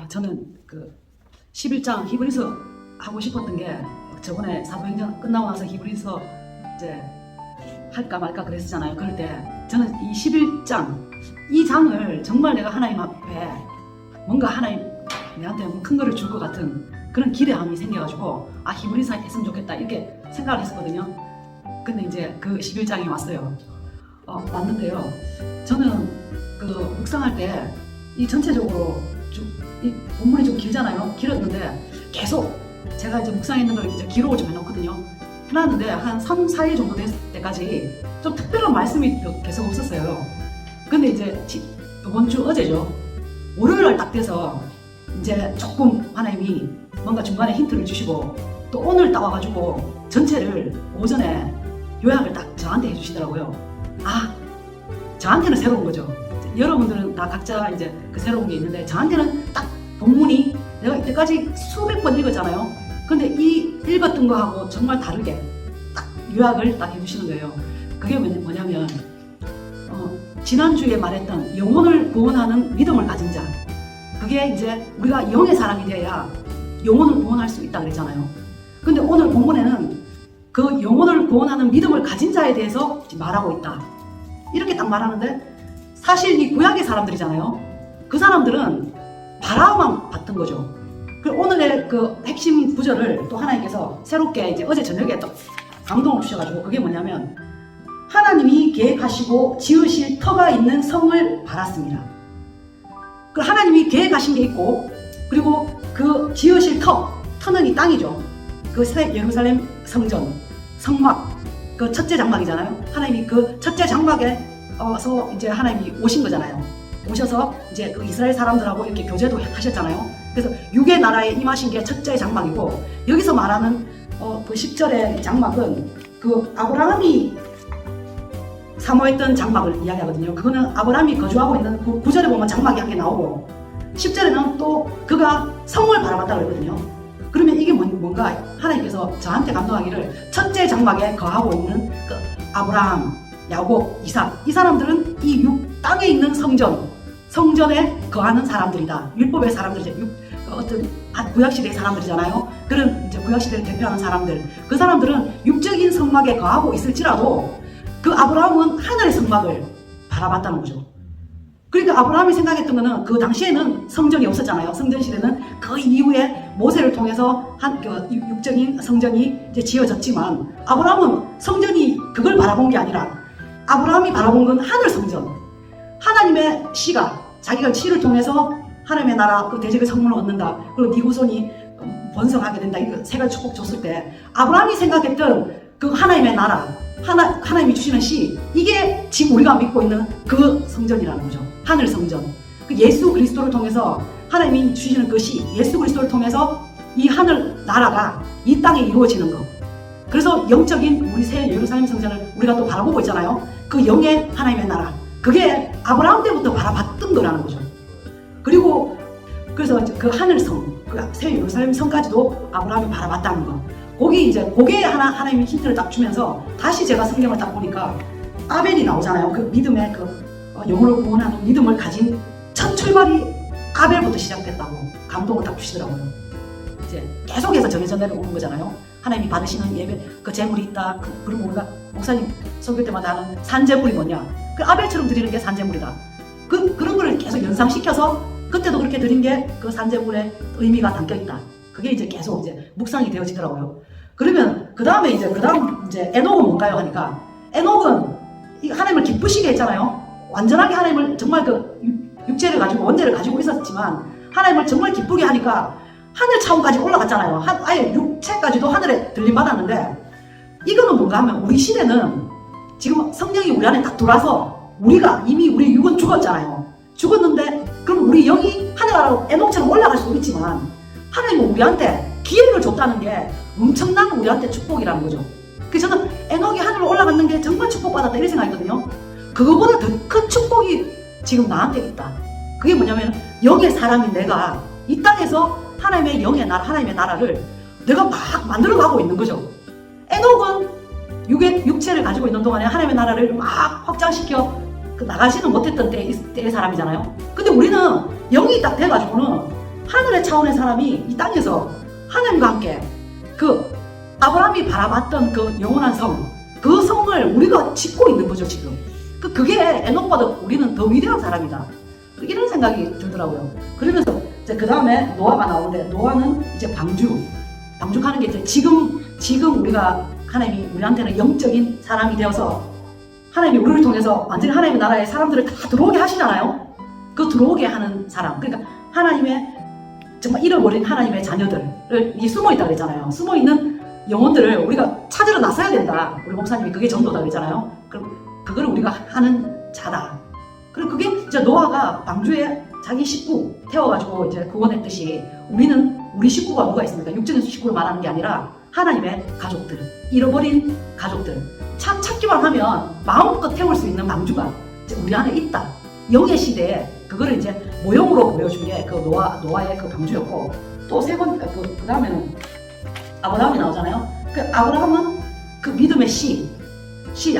저는 그 11장 히브리서 하고 싶었던 게 저번에 사도행전 끝나고 나서 히브리서 이제 할까 말까 그랬었잖아요. 그럴 때 저는 이 11장 이 장을 정말 내가 하나님 앞에 뭔가 하나님 내한테 큰 거를 줄 것 같은 그런 기대함이 생겨가지고 히브리서 했으면 좋겠다 이렇게 생각을 했었거든요. 근데 이제 그 11장이 왔어요. 왔는데요. 저는 그 묵상할 때 이 전체적으로 이 본문이 좀 길잖아요. 길었는데 계속 제가 이제 묵상했는 걸 이제 기록을 좀 해놓거든요. 해놨는데 한 3, 4일 정도 됐을 때까지 좀 특별한 말씀이 계속 없었어요. 근데 이제 이번 주 어제죠. 월요일날 딱 돼서 이제 조금 하나님이 뭔가 중간에 힌트를 주시고 또 오늘 딱 와가지고 전체를 오전에 요약을 딱 저한테 해주시더라고요. 저한테는 새로운 거죠. 여러분들은 다 각자 이제 그 새로운 게 있는데 저한테는 딱 본문이 내가 이때까지 수백 번 읽었잖아요. 근데 이 읽었던 거하고 정말 다르게 딱 요약을 딱 해주시는 거예요. 그게 뭐냐면 지난주에 말했던 영혼을 구원하는 믿음을 가진 자, 그게 이제 우리가 영의 사람이 돼야 영혼을 구원할 수 있다 그랬잖아요. 근데 오늘 본문에는 그 영혼을 구원하는 믿음을 가진 자에 대해서 말하고 있다 이렇게 딱 말하는데, 사실 이 구약의 사람들이잖아요. 그 사람들은 바라만 봤던 거죠. 그 오늘의 그 핵심 구절을 또 하나님께서 새롭게 이제 어제 저녁에 또 감동을 주셔가지고, 그게 뭐냐면 하나님이 계획하시고 지으실 터가 있는 성을 바랐습니다. 그 하나님이 계획하신 게 있고, 그리고 그 지으실 터는 이 땅이죠. 그 새 예루살렘 성전, 성막, 그 첫째 장막이잖아요. 하나님이 그 첫째 장막에 이제 하나님이 오신 거잖아요. 오셔서 이제 그 이스라엘 사람들하고 이렇게 교제도 하셨잖아요. 그래서 육의 나라에 임하신 게 첫째 장막이고, 여기서 말하는 그 10절의 장막은 그 아브라함이 사모했던 장막을 이야기하거든요. 그거는 아브라함이 거주하고 있는 9절에 보면 장막이 한 개 나오고, 10절에는 또 그가 성을 바라봤다고 그러거든요. 그러면 이게 뭔가 하나님께서 저한테 감동하기를, 첫째 장막에 거하고 있는 그 아브라함, 야곱, 이삭, 이 사람들은 이 땅에 있는 성전에 거하는 사람들이다. 율법의 사람들이죠. 어떤 구약시대의 사람들이잖아요. 그런 이제 구약시대를 대표하는 사람들. 그 사람들은 육적인 성막에 거하고 있을지라도 그 아브라함은 하늘의 성막을 바라봤다는 거죠. 그러니까 아브라함이 생각했던 거는, 그 당시에는 성전이 없었잖아요. 성전 시대는 그 이후에 모세를 통해서 육적인 성전이 이제 지어졌지만, 아브라함은 성전이 그걸 바라본 게 아니라 아브라함이 바라본 건 하늘 성전, 하나님의 씨가 자기가 씨를 통해서 하나님의 나라 그 대적의 성문을 얻는다, 그리고 네 후손이 번성하게 된다, 이거 세 가지 축복 줬을 때 아브라함이 생각했던 그 하나님의 나라, 하나님이 주시는 씨, 이게 지금 우리가 믿고 있는 그 성전이라는 거죠. 하늘 성전. 그 예수 그리스도를 통해서 하나님이 주시는 그 씨, 예수 그리스도를 통해서 이 하늘 나라가 이 땅에 이루어지는 거. 그래서 영적인 우리 새 예루살렘 성전을 우리가 또 바라보고 있잖아요. 그 영의 하나님의 나라, 그게 아브라함 때부터 바라봤던 거라는 거죠. 그리고 그래서 그 하늘성, 그 새 예루살렘 성까지도 아브라함이 바라봤다는 거. 거기에 하나님이 힌트를 딱 주면서, 다시 제가 성경을 딱 보니까 아벨이 나오잖아요. 그 믿음의 영혼을 구원하는 믿음을 가진 첫 출발이 아벨부터 시작됐다고 감동을 딱 주시더라고요. 이제 계속해서 정해져 내려오는 거잖아요. 하나님이 받으시는 예배, 그 제물이 있다. 그리고 우리가 목사님 설교 때마다 하는 산제물이 뭐냐? 그 아벨처럼 드리는 게 산제물이다. 그런 거를 계속 연상시켜서 그때도 그렇게 드린 게 그 산제물의 의미가 담겨 있다. 그게 이제 계속 이제 묵상이 되어지더라고요. 그러면 그 다음 이제 에녹은 뭔가요? 하니까, 에녹은 하나님을 기쁘시게 했잖아요. 완전하게 하나님을 정말 그 육체를 가지고 원죄를 가지고 있었지만 하나님을 정말 기쁘게 하니까 하늘 차원까지 올라갔잖아요. 아예 육체까지도 하늘에 들림받았는데, 이거는 뭔가 하면, 우리 시대는 지금 성령이 우리 안에 딱 들어와서 이미 우리 육은 죽었잖아요. 죽었는데 그럼 우리 영이 하늘나라로 에녹처럼 올라갈 수도 있지만, 하나님은 우리한테 기회를 줬다는 게 엄청난 우리한테 축복이라는 거죠. 그래서 저는 에녹이 하늘로 올라가는 게 정말 축복받았다 이렇게 생각했거든요. 그거보다 더 큰 축복이 지금 나한테 있다. 그게 뭐냐면, 영의 사람인 내가 이 땅에서 하나님의 영의 나라, 하나님의 나라를 내가 막 만들어가고 있는 거죠. 에녹은 육체를 가지고 있는 동안에 하나님의 나라를 막 확장시켜 나가지는 못했던 때의 사람이잖아요. 근데 우리는 영이 딱 돼가지고는 하늘의 차원의 사람이 이 땅에서 하나님과 함께 그 아브라함이 바라봤던 그 영원한 성, 그 성을 우리가 짓고 있는 거죠 지금. 그게 에녹보다 우리는 더 위대한 사람이다. 이런 생각이 들더라고요. 그러면서 이제 그 다음에 노아가 나오는데, 노아는 이제 방죽하는 게 이제 지금 우리가 하나님이 우리한테는 영적인 사람이 되어서 하나님이 우리를 통해서 완전히 하나님의 나라에 사람들을 다 들어오게 하시잖아요. 그 들어오게 하는 사람, 그러니까 하나님의 정말 잃어버린 하나님의 자녀들을 숨어있다 그랬잖아요. 숨어있는 영혼들을 우리가 찾으러 나서야 된다. 우리 목사님이 그게 전도다 그랬잖아요. 그럼 그걸 우리가 하는 자다. 그리고 그게 이제 노아가 방주에 자기 식구 태워가지고 이제 구원했듯이 우리 식구가 누가 있습니까? 육적인 식구를 말하는 게 아니라 하나님의 가족들, 잃어버린 가족들 찾기만 하면 마음껏 태울 수 있는 방주가 이제 우리 안에 있다. 영의 시대에 그거를 이제 모형으로 보여준 게 그 노아의 그 방주였고, 또 세 번째 그 다음에는 아브라함이 나오잖아요. 그 아브라함은 그 믿음의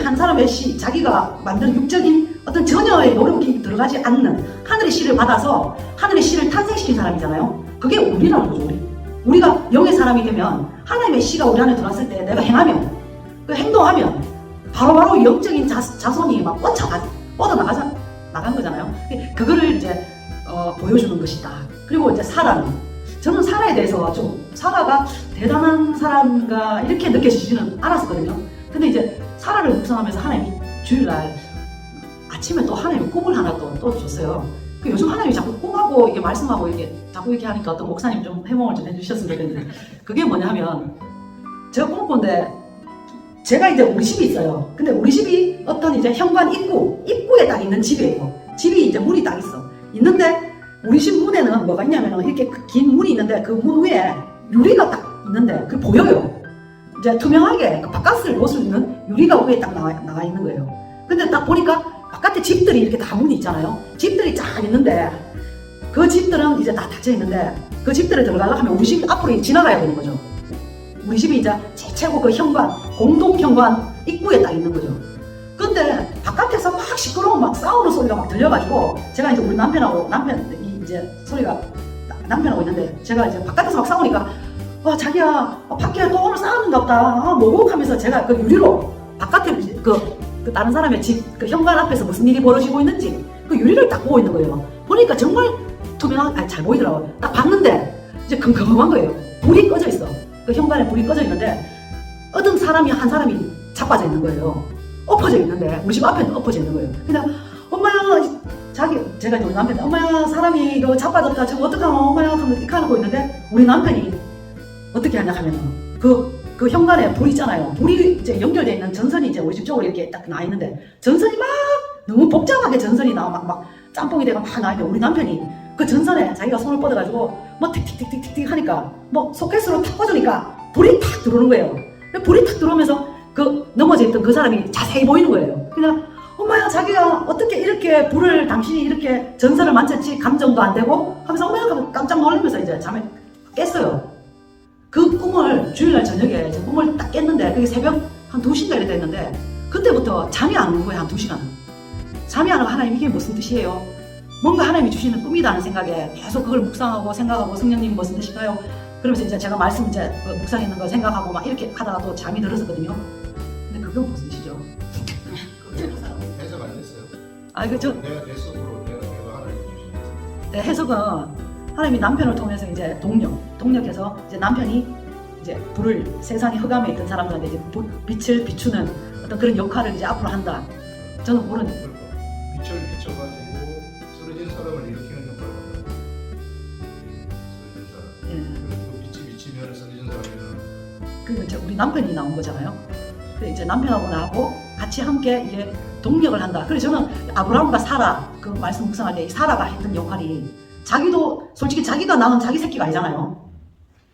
한 사람의 자기가 만든 육적인 어떤 전혀의 노력이 들어가지 않는 하늘의 씨를 받아서 하늘의 씨를 탄생시킨 사람이잖아요. 그게 우리라는 거죠. 우리가 영의 사람이 되면 하나님의 씨가 우리 안에 들어왔을 때 내가 행하면, 그 행동하면 바로바로 영적인 자손이 막 나간 거잖아요. 그거를 이제 보여주는 것이다. 그리고 이제 저는 사라에 대해서 사라가 대단한 사람인가 이렇게 느껴지지는 않았었거든요. 근데 이제 사라를 묵상하면서 하나님이 주일날 아침에 또 하나님이 꿈을 하나 또 줬어요. 요즘 하나님이 자꾸 꿈하고 이게 말씀하고 이게 자꾸 이렇게 하니까 어떤 목사님 좀 해몽을 좀 해주셨으면 좋겠는데, 그게 뭐냐면 제가 꿈을 꿨는데 제가 이제 우리 집이 있어요. 근데 우리 집이 어떤 이제 현관 입구에 딱 있는 집이에요. 집이 이제 문이 딱 있는데 우리 집 문에는 뭐가 있냐면 이렇게 긴 문이 있는데 그 문 위에 유리가 딱 있는데 그게 보여요. 이제 투명하게 그 바깥을 볼 수 있는 유리가 위에 딱 나와 있는 거예요. 근데 딱 보니까 바깥에 집들이 이렇게 다 문이 있잖아요. 집들이 쫙 있는데 그 집들은 이제 다 닫혀 있는데 그 집들에 들어가려고 하면 우리 집 앞으로 지나가야 되는 거죠. 우리 집이 이제 최고 그 공동 현관 입구에 딱 있는 거죠. 근데 바깥에서 막 시끄러운 막 싸우는 소리가 막 들려가지고 제가 이제 우리 남편이 이제 소리가 남편하고 있는데 제가 이제 바깥에서 막 싸우니까 자기야 밖에 또 오늘 싸우는가 보다 뭐고 하면서 제가 그 유리로 바깥에 그 다른 사람의 집 그 현관 앞에서 무슨 일이 벌어지고 있는지 그 유리를 딱 보고 있는 거예요. 보니까 정말 잘 보이더라고요. 딱 봤는데 이제 금금한 거예요. 불이 꺼져 있어. 그 현관에 불이 꺼져 있는데 어떤 한 사람이 자빠져 있는 거예요. 엎어져 있는데 우리 집 앞에 엎어져 있는 거예요. 그냥 엄마야 제가 이제 우리 남편한테 엄마야 사람이 이거 자빠졌다 저거 어떡하노 엄마야 하면서 이렇게 하고 있는데 우리 남편이 어떻게 하냐 하면은 그 현관에 불 있잖아요. 불이 이제 연결되어 있는 전선이 이제 우리 집 쪽으로 이렇게 딱 나 있는데 전선이 막 너무 복잡하게 전선이 막 짬뽕이 되고 막 나는데 우리 남편이 그 전선에 자기가 손을 뻗어가지고 뭐 틱틱틱틱틱 하니까 뭐 소켓으로 탁 꽂으니까 불이 탁 들어오는 거예요. 불이 탁 들어오면서 그 넘어져 있던 그 사람이 자세히 보이는 거예요. 그냥 엄마야 자기가 어떻게 이렇게 불을 당신이 이렇게 전선을 만졌지 감정도 안 되고 하면서 엄마야 깜짝 놀라면서 이제 잠에 깼어요. 그 꿈을 주일날 저녁에 꿈을 딱 깼는데 그게 새벽 한 2시인가 이래 됐는데 그때부터 잠이 안 오는 거예요. 한 2시간 잠이 안 오고 하나님 이게 무슨 뜻이에요? 뭔가 하나님이 주시는 꿈이라는 생각에 계속 그걸 묵상하고 생각하고 성령님 무슨 뜻일까요? 그러면서 이제 제가 말씀 묵상했는 거 생각하고 막 이렇게 하다가 또 잠이 들었었거든요. 근데 그게 무슨 뜻이죠? 해석 안 됐어요? 내가 내 속으로 내가 하나님 주신 해석. 네, 해석은 하나님이 남편을 통해서 이제 동력해서 이제 남편이 이제 불을 세상에 흑암에 있던 사람들한테 이제 빛을 비추는 어떤 그런 역할을 이제 앞으로 한다. 저는 모르는. 빛을 비춰가지고 쓰러진 사람을 일으키는 역할을 한다. 쓰러진 사람. 그 빛이 비치면 쓰러진 사람이는. 그리고 이제 우리 남편이 나온 거잖아요. 그래서 이제 남편하고 나하고 같이 함께 이제 동력을 한다. 그래서 저는 아브라함과 사라 그 말씀 묵상할 때 이 사라가 했던 역할이 자기도 솔직히 자기가 낳은 자기 새끼가 아니잖아요.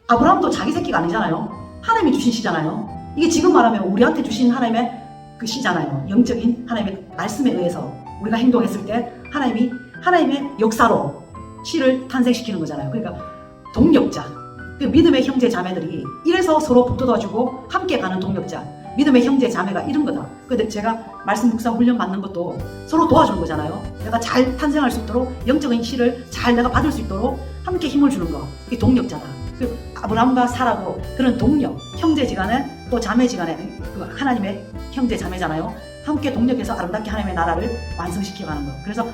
아브라함도 자기 새끼가 아니잖아요. 하나님이 주신 씨잖아요. 이게 지금 말하면 우리한테 주신 하나님의 그 씨잖아요. 영적인 하나님의 말씀에 의해서 우리가 행동했을 때 하나님의 역사로 씨를 탄생시키는 거잖아요. 그러니까 동력자, 믿음의 형제 자매들이 이래서 서로 붙어가지고 함께 가는 동력자, 믿음의 형제 자매가 이런 거다. 근데 제가 말씀 묵상 훈련 받는 것도 서로 도와주는 거잖아요. 내가 잘 탄생할 수 있도록 영적인 씨를 잘 내가 받을 수 있도록 함께 힘을 주는 거, 이게 동력자다. 그 아브라함과 사라도 그런 동력, 형제지간에 또 자매지간에 그 하나님의 형제 자매잖아요. 함께 동력해서 아름답게 하나님의 나라를 완성시켜가는 거. 그래서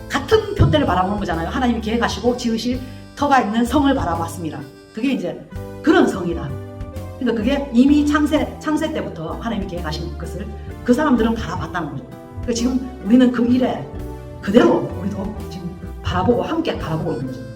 같은 표대를 바라보는 거잖아요. 하나님이 계획하시고 지으실 터가 있는 성을 바라봤습니다. 그게 이제 그런 성이다. 그러니까 그게 이미 창세 때부터 하나님이 계획하신 것을 그 사람들은 바라봤다는 거죠. 그러니까 지금 우리는 그 일에 그대로 우리도 지금 바라보고 함께 바라보고 있는 거죠.